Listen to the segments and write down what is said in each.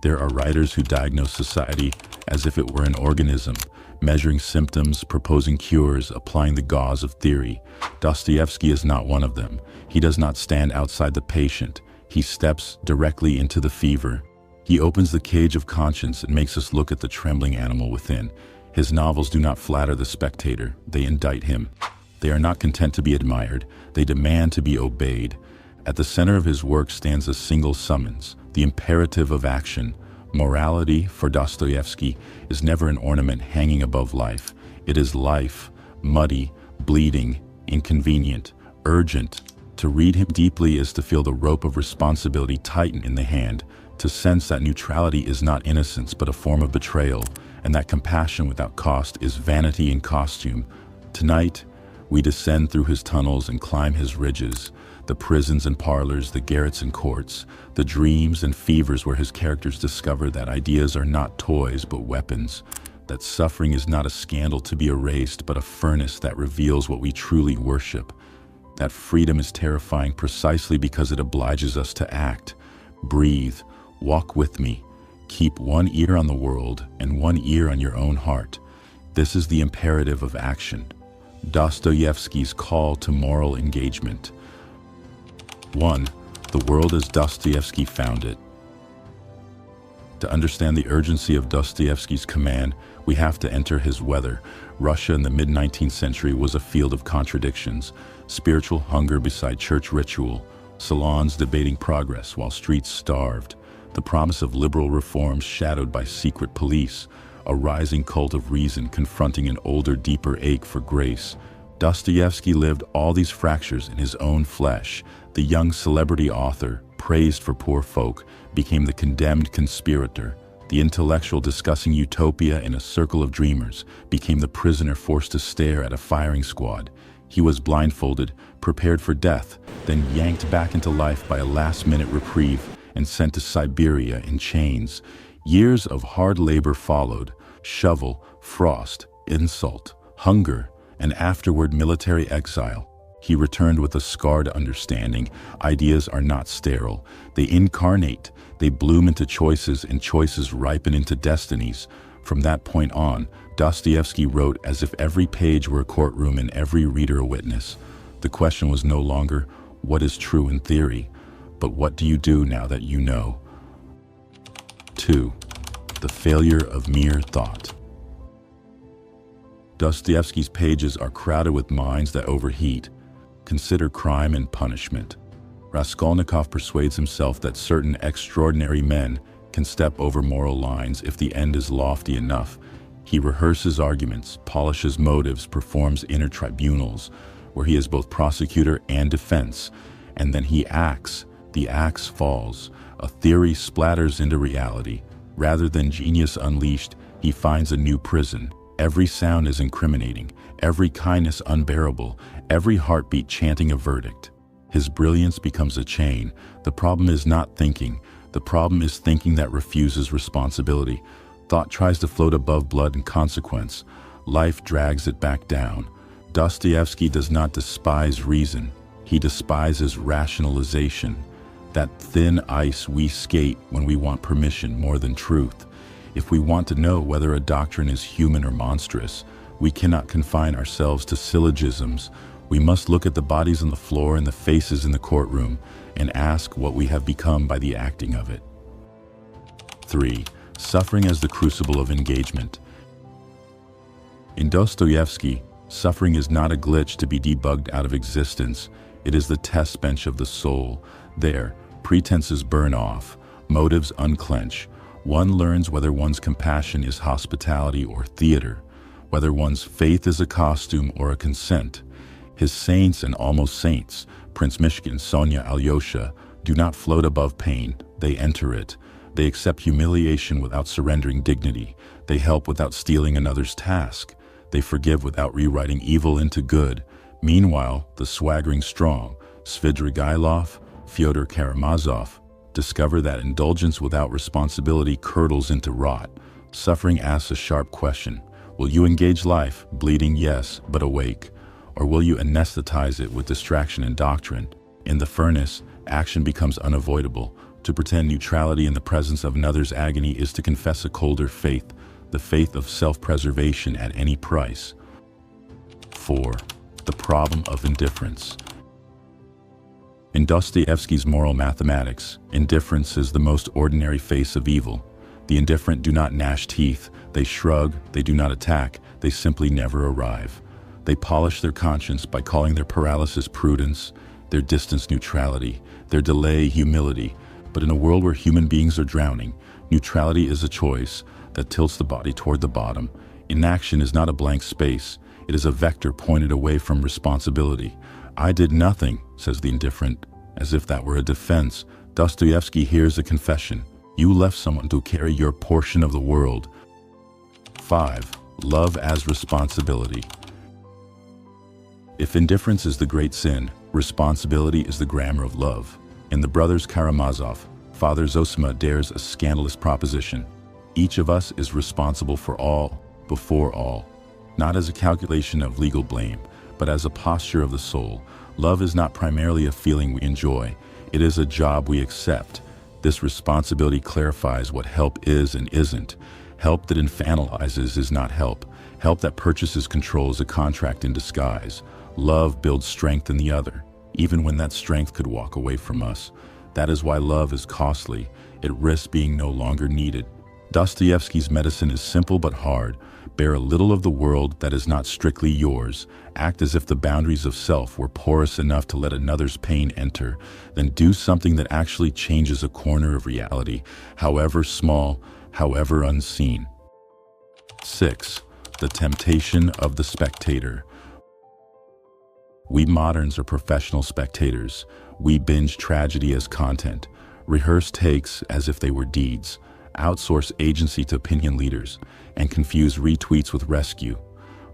There are writers who diagnose society as if it were an organism, measuring symptoms, proposing cures, applying the gauze of theory. Dostoevsky is not one of them. He does not stand outside the patient. He steps directly into the fever. He opens the cage of conscience and makes us look at the trembling animal within. His novels do not flatter the spectator. They indict him. They are not content to be admired. They demand to be obeyed. At the center of his work stands a single summons, the imperative of action. Morality, for Dostoevsky, is never an ornament hanging above life. It is life, muddy, bleeding, inconvenient, urgent. To read him deeply is to feel the rope of responsibility tighten in the hand, to sense that neutrality is not innocence but a form of betrayal, and that compassion without cost is vanity in costume. Tonight, we descend through his tunnels and climb his ridges, the prisons and parlors, the garrets and courts, the dreams and fevers where his characters discover that ideas are not toys but weapons, that suffering is not a scandal to be erased but a furnace that reveals what we truly worship, that freedom is terrifying precisely because it obliges us to act. Breathe, walk with me, keep one ear on the world and one ear on your own heart. This is the imperative of action. Dostoevsky's call to moral engagement. 1. The world as Dostoevsky found it. To understand the urgency of Dostoevsky's command, we have to enter his weather. Russia in the mid-19th century was a field of contradictions, spiritual hunger beside church ritual, salons debating progress while streets starved, the promise of liberal reforms shadowed by secret police, a rising cult of reason confronting an older, deeper ache for grace. Dostoevsky lived all these fractures in his own flesh. The young celebrity author, praised for poor folk, became the condemned conspirator. The intellectual discussing utopia in a circle of dreamers became the prisoner forced to stare at a firing squad. He was blindfolded, prepared for death, then yanked back into life by a last-minute reprieve and sent to Siberia in chains. Years of hard labor followed: shovel, frost, insult, hunger, and afterward military exile. He returned with a scarred understanding. Ideas are not sterile. They incarnate. They bloom into choices, and choices ripen into destinies. From that point on, Dostoevsky wrote as if every page were a courtroom and every reader a witness. The question was no longer, what is true in theory, but what do you do now that you know? 2. The failure of mere thought. Dostoevsky's pages are crowded with minds that overheat. Consider crime and punishment. Raskolnikov persuades himself that certain extraordinary men can step over moral lines if the end is lofty enough. He rehearses arguments, polishes motives, performs inner tribunals, where he is both prosecutor and defense, and then he acts. The axe falls. A theory splatters into reality. Rather than genius unleashed, he finds a new prison. Every sound is incriminating, every kindness unbearable, every heartbeat chanting a verdict. His brilliance becomes a chain. The problem is not thinking. The problem is thinking that refuses responsibility. Thought tries to float above blood and consequence. Life drags it back down. Dostoevsky does not despise reason. He despises rationalization. That thin ice we skate when we want permission more than truth. If we want to know whether a doctrine is human or monstrous, we cannot confine ourselves to syllogisms. We must look at the bodies on the floor and the faces in the courtroom and ask what we have become by the acting of it. 3. Suffering as the crucible of engagement. In Dostoevsky, suffering is not a glitch to be debugged out of existence. It is the test bench of the soul. There, pretenses burn off, motives unclench. One learns whether one's compassion is hospitality or theater, whether one's faith is a costume or a consent. His saints and almost saints, Prince Mishkin, Sonia, Alyosha, do not float above pain. They enter it. They accept humiliation without surrendering dignity. They help without stealing another's task. They forgive without rewriting evil into good. Meanwhile, the swaggering strong, Svidrigailov, Fyodor Karamazov, discover that indulgence without responsibility curdles into rot. Suffering asks a sharp question. Will you engage life, bleeding, yes, but awake? Or will you anesthetize it with distraction and doctrine? In the furnace, action becomes unavoidable. To pretend neutrality in the presence of another's agony is to confess a colder faith, the faith of self-preservation at any price. 4. The problem of indifference. In Dostoevsky's moral mathematics, indifference is the most ordinary face of evil. The indifferent do not gnash teeth, they shrug, they do not attack, they simply never arrive. They polish their conscience by calling their paralysis prudence, their distance neutrality, their delay humility. But in a world where human beings are drowning, neutrality is a choice that tilts the body toward the bottom. Inaction is not a blank space, it is a vector pointed away from responsibility. I did nothing, says the indifferent, as if that were a defense. Dostoevsky hears a confession. You left someone to carry your portion of the world. 5. Love as responsibility. If indifference is the great sin, responsibility is the grammar of love. In The Brothers Karamazov, Father Zosima dares a scandalous proposition. Each of us is responsible for all, before all. Not as a calculation of legal blame, but as a posture of the soul. Love is not primarily a feeling we enjoy. It is a job we accept. This responsibility clarifies what help is and isn't. Help that infantilizes is not help. Help that purchases control is a contract in disguise. Love builds strength in the other, even when that strength could walk away from us. That is why love is costly. It risks being no longer needed. Dostoevsky's medicine is simple but hard. Bear a little of the world that is not strictly yours. Act as if the boundaries of self were porous enough to let another's pain enter. Then do something that actually changes a corner of reality, however small, however unseen. 6. The temptation of the spectator. We moderns are professional spectators. We binge tragedy as content, rehearse takes as if they were deeds, outsource agency to opinion leaders, and confuse retweets with rescue.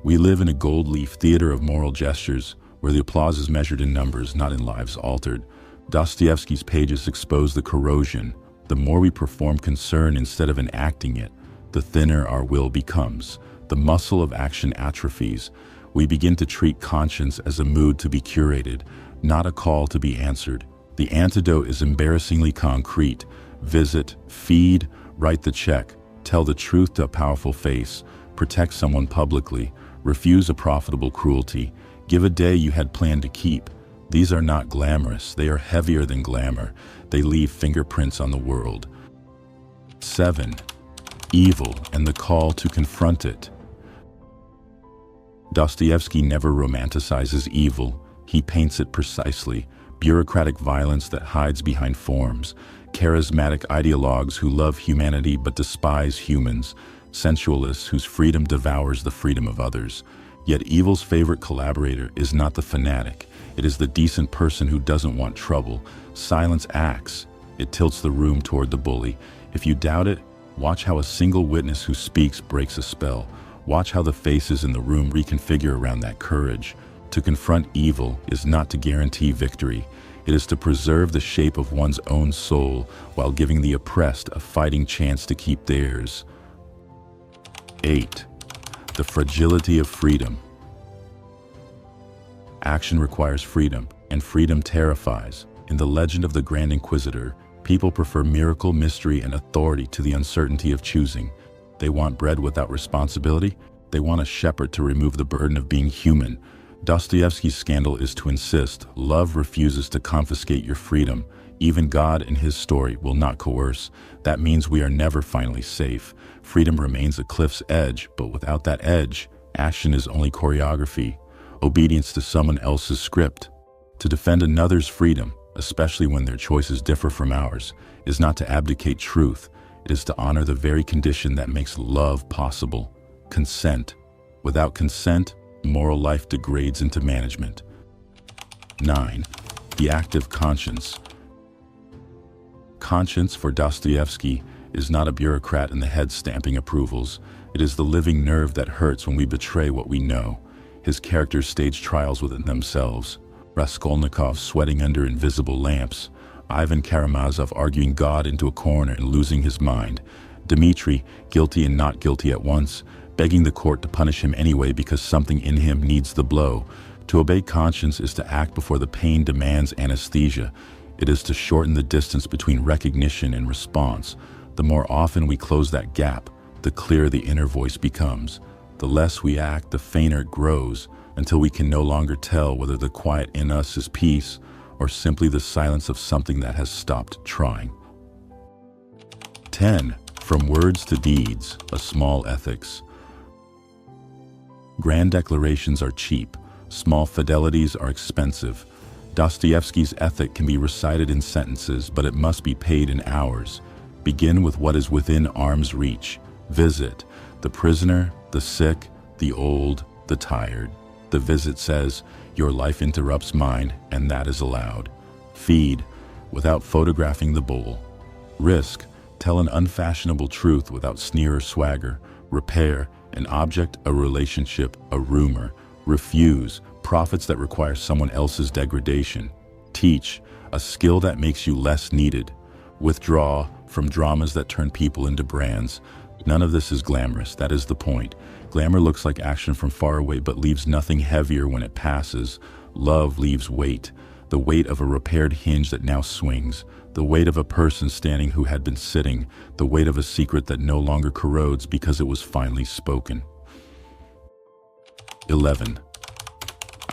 We live in a gold leaf theater of moral gestures, where the applause is measured in numbers, not in lives altered. Dostoevsky's pages expose the corrosion. The more we perform concern instead of enacting it, the thinner our will becomes. The muscle of action atrophies. We begin to treat conscience as a mood to be curated, not a call to be answered. The antidote is embarrassingly concrete. Visit, feed, write the check, tell the truth to a powerful face, protect someone publicly, refuse a profitable cruelty, give a day you had planned to keep. These are not glamorous, they are heavier than glamour. They leave fingerprints on the world. 7. Evil and the call to confront it. Dostoevsky never romanticizes evil, he paints it precisely. Bureaucratic violence that hides behind forms, charismatic ideologues who love humanity but despise humans, sensualists whose freedom devours the freedom of others. Yet evil's favorite collaborator is not the fanatic, it is the decent person who doesn't want trouble. Silence acts, it tilts the room toward the bully. If you doubt it, watch how a single witness who speaks breaks a spell. Watch how the faces in the room reconfigure around that courage. To confront evil is not to guarantee victory. It is to preserve the shape of one's own soul while giving the oppressed a fighting chance to keep theirs. 8. The fragility of freedom. Action requires freedom, and freedom terrifies. In the legend of the Grand Inquisitor, people prefer miracle, mystery, and authority to the uncertainty of choosing. They want bread without responsibility. They want a shepherd to remove the burden of being human. Dostoevsky's scandal is to insist love refuses to confiscate your freedom. Even God in his story will not coerce. That means we are never finally safe. Freedom remains a cliff's edge, but without that edge, action is only choreography, obedience to someone else's script. To defend another's freedom, especially when their choices differ from ours, is not to abdicate truth. It is to honor the very condition that makes love possible: consent. Without consent, moral life degrades into management. 9. The active conscience. Conscience, for Dostoevsky, is not a bureaucrat in the head stamping approvals. It is the living nerve that hurts when we betray what we know. His characters stage trials within themselves. Raskolnikov sweating under invisible lamps. Ivan Karamazov arguing God into a corner and losing his mind. Dmitri, guilty and not guilty at once, begging the court to punish him anyway because something in him needs the blow. To obey conscience is to act before the pain demands anesthesia. It is to shorten the distance between recognition and response. The more often we close that gap, the clearer the inner voice becomes. The less we act, the fainter it grows, until we can no longer tell whether the quiet in us is peace or simply the silence of something that has stopped trying. 10. From words to deeds, a small ethics. Grand declarations are cheap. Small fidelities are expensive. Dostoevsky's ethic can be recited in sentences, but it must be paid in hours. Begin with what is within arm's reach. Visit the prisoner, the sick, the old, the tired. The visit says, your life interrupts mine, and that is allowed. Feed, without photographing the bowl. Risk, tell an unfashionable truth without sneer or swagger. Repair, an object, a relationship, a rumor. Refuse, profits that require someone else's degradation. Teach, a skill that makes you less needed. Withdraw, from dramas that turn people into brands. None of this is glamorous, that is the point. Glamour looks like action from far away but leaves nothing heavier when it passes. Love leaves weight, the weight of a repaired hinge that now swings, the weight of a person standing who had been sitting, the weight of a secret that no longer corrodes because it was finally spoken. 11.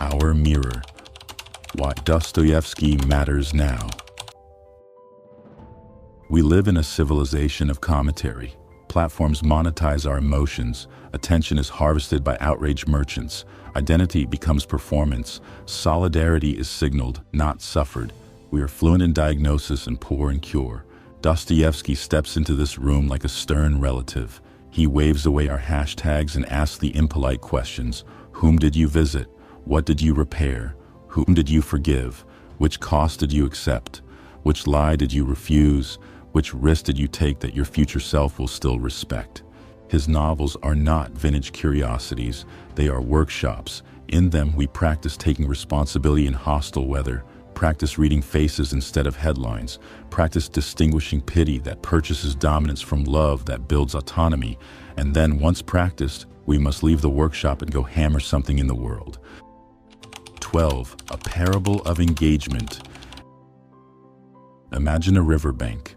Our mirror. Why Dostoevsky matters now. We live in a civilization of commentary. Platforms monetize our emotions. Attention is harvested by outraged merchants. Identity becomes performance. Solidarity is signaled, not suffered. We are fluent in diagnosis and poor in cure. Dostoevsky steps into this room like a stern relative. He waves away our hashtags and asks the impolite questions. Whom did you visit? What did you repair? Whom did you forgive? Which cost did you accept? Which lie did you refuse? Which risk did you take that your future self will still respect? His novels are not vintage curiosities, they are workshops. In them, we practice taking responsibility in hostile weather, practice reading faces instead of headlines, practice distinguishing pity that purchases dominance from love that builds autonomy, and then, once practiced, we must leave the workshop and go hammer something in the world. 12. A parable of engagement. Imagine a riverbank.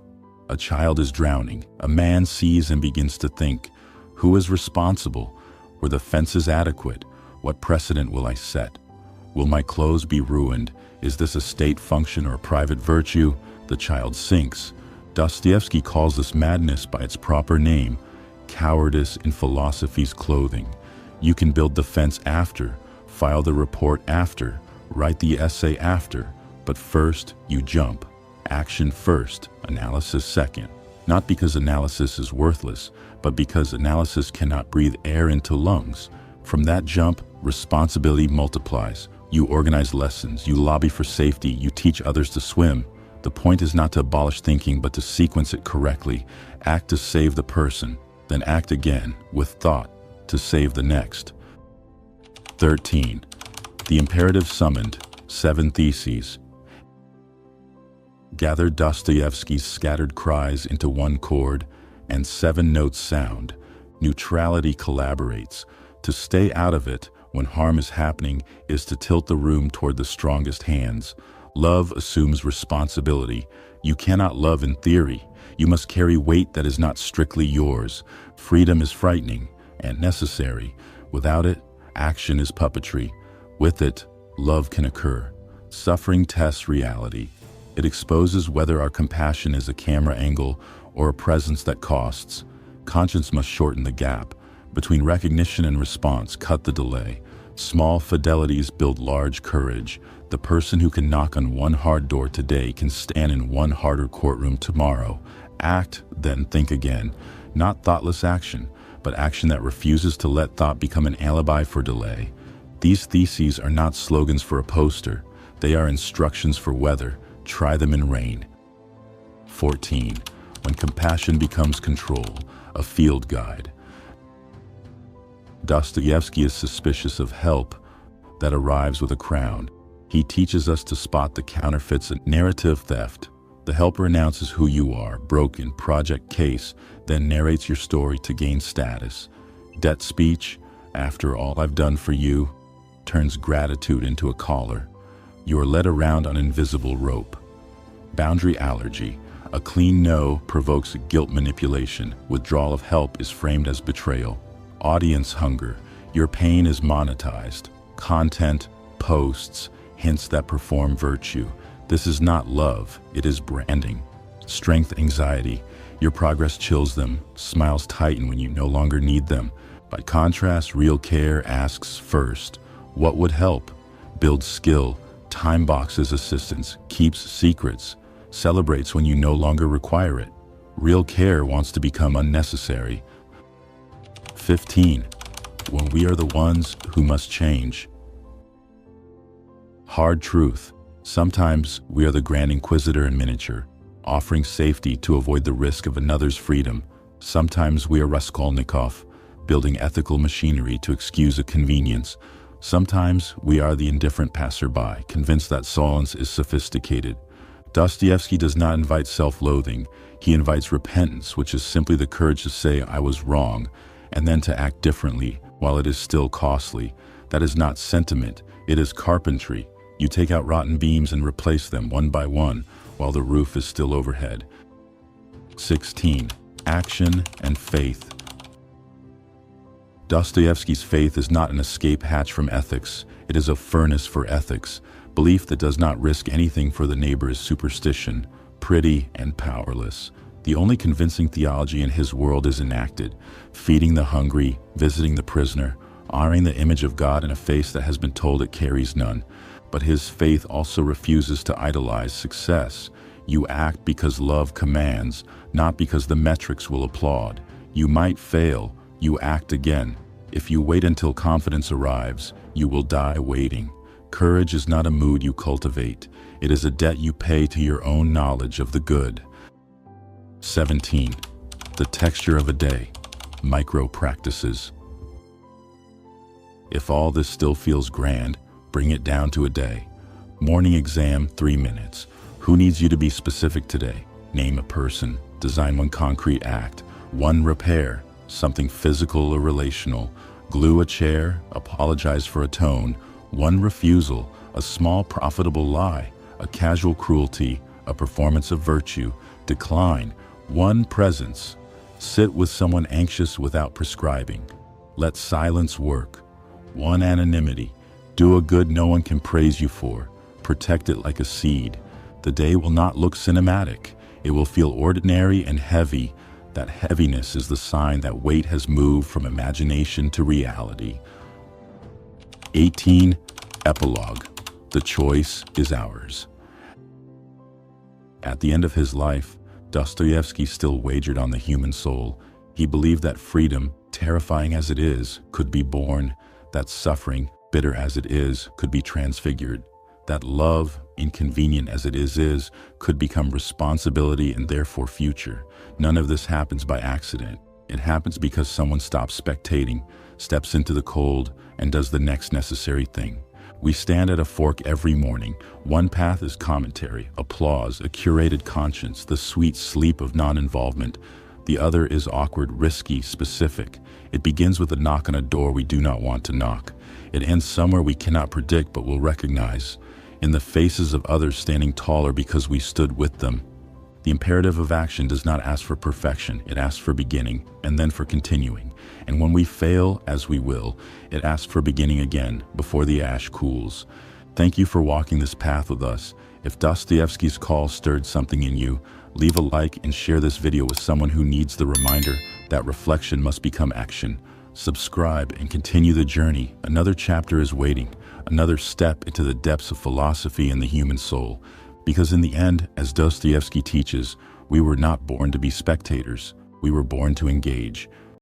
A child is drowning. A man sees and begins to think, who is responsible? Were the fences adequate? What precedent will I set? Will my clothes be ruined? Is this a state function or a private virtue? The child sinks. Dostoevsky calls this madness by its proper name, cowardice in philosophy's clothing. You can build the fence after, file the report after, write the essay after, but first you jump. Action first, analysis second. Not because analysis is worthless, but because analysis cannot breathe air into lungs. From that jump, responsibility multiplies. You organize lessons, you lobby for safety, you teach others to swim. The point is not to abolish thinking, but to sequence it correctly. Act to save the person, then act again, with thought, to save the next. 13. The imperative summoned, 7 theses. Gather Dostoevsky's scattered cries into one chord, and 7 notes sound. Neutrality collaborates. To stay out of it when harm is happening is to tilt the room toward the strongest hands. Love assumes responsibility. You cannot love in theory. You must carry weight that is not strictly yours. Freedom is frightening and necessary. Without it, action is puppetry. With it, love can occur. Suffering tests reality. It exposes whether our compassion is a camera angle or a presence that costs. Conscience must shorten the gap. Between recognition and response, cut the delay. Small fidelities build large courage. The person who can knock on one hard door today can stand in one harder courtroom tomorrow. Act, then think again. Not thoughtless action, but action that refuses to let thought become an alibi for delay. These theses are not slogans for a poster. They are instructions for weather. Try them in rain. 14. When compassion becomes control, a field guide. Dostoevsky is suspicious of help that arrives with a crown. He teaches us to spot the counterfeits and narrative theft. The helper announces who you are, broken, project case, then narrates your story to gain status. Debt speech, after all I've done for you, turns gratitude into a collar. You are led around on invisible rope. Boundary allergy. A clean no provokes guilt manipulation. Withdrawal of help is framed as betrayal. Audience hunger. Your pain is monetized. Content, posts, hints that perform virtue. This is not love, it is branding. Strength anxiety. Your progress chills them. Smiles tighten when you no longer need them. By contrast, real care asks first, what would help? Builds skill. Time boxes assistance. Keeps secrets. Celebrates when you no longer require it. Real care wants to become unnecessary. 15. When we are the ones who must change. Hard truth. Sometimes we are the Grand Inquisitor in miniature, offering safety to avoid the risk of another's freedom. Sometimes we are Raskolnikov, building ethical machinery to excuse a convenience. Sometimes we are the indifferent passerby, convinced that silence is sophisticated. Dostoevsky does not invite self-loathing. He invites repentance, which is simply the courage to say, I was wrong, and then to act differently while it is still costly. That is not sentiment, it is carpentry. You take out rotten beams and replace them one by one while the roof is still overhead. 16. Action and faith. Dostoevsky's faith is not an escape hatch from ethics. It is a furnace for ethics. Belief that does not risk anything for the neighbor is superstition, pretty and powerless. The only convincing theology in his world is enacted, feeding the hungry, visiting the prisoner, honoring the image of God in a face that has been told it carries none. But his faith also refuses to idolize success. You act because love commands, not because the metrics will applaud. You might fail, you act again. If you wait until confidence arrives, you will die waiting. Courage is not a mood you cultivate. It is a debt you pay to your own knowledge of the good. 17. The texture of a day. Micro practices. If all this still feels grand, bring it down to a day. Morning exam, 3 minutes. Who needs you to be specific today? Name a person. Design one concrete act. One repair, something physical or relational. Glue a chair, apologize for a tone. One refusal, a small profitable lie. A casual cruelty, a performance of virtue. Decline, one presence. Sit with someone anxious without prescribing. Let silence work. One anonymity. Do a good no one can praise you for. Protect it like a seed. The day will not look cinematic. It will feel ordinary and heavy. That heaviness is the sign that weight has moved from imagination to reality. 18. Epilogue. The choice is ours. At the end of his life, Dostoevsky still wagered on the human soul. He believed that freedom, terrifying as it is, could be born, that suffering, bitter as it is, could be transfigured, that love, inconvenient as it is, could become responsibility and therefore future. None of this happens by accident. It happens because someone stops spectating, steps into the cold, and does the next necessary thing. We stand at a fork every morning. One path is commentary, applause, a curated conscience, the sweet sleep of non-involvement. The other is awkward, risky, specific. It begins with a knock on a door we do not want to knock. It ends somewhere we cannot predict but will recognize, in the faces of others standing taller because we stood with them. The imperative of action does not ask for perfection, it asks for beginning, and then for continuing. And when we fail, as we will, it asks for beginning again, before the ash cools. Thank you for walking this path with us. If Dostoevsky's call stirred something in you, leave a like and share this video with someone who needs the reminder that reflection must become action. Subscribe and continue the journey. Another chapter is waiting, another step into the depths of philosophy and the human soul. Because in the end, as Dostoevsky teaches, we were not born to be spectators. We were born to engage.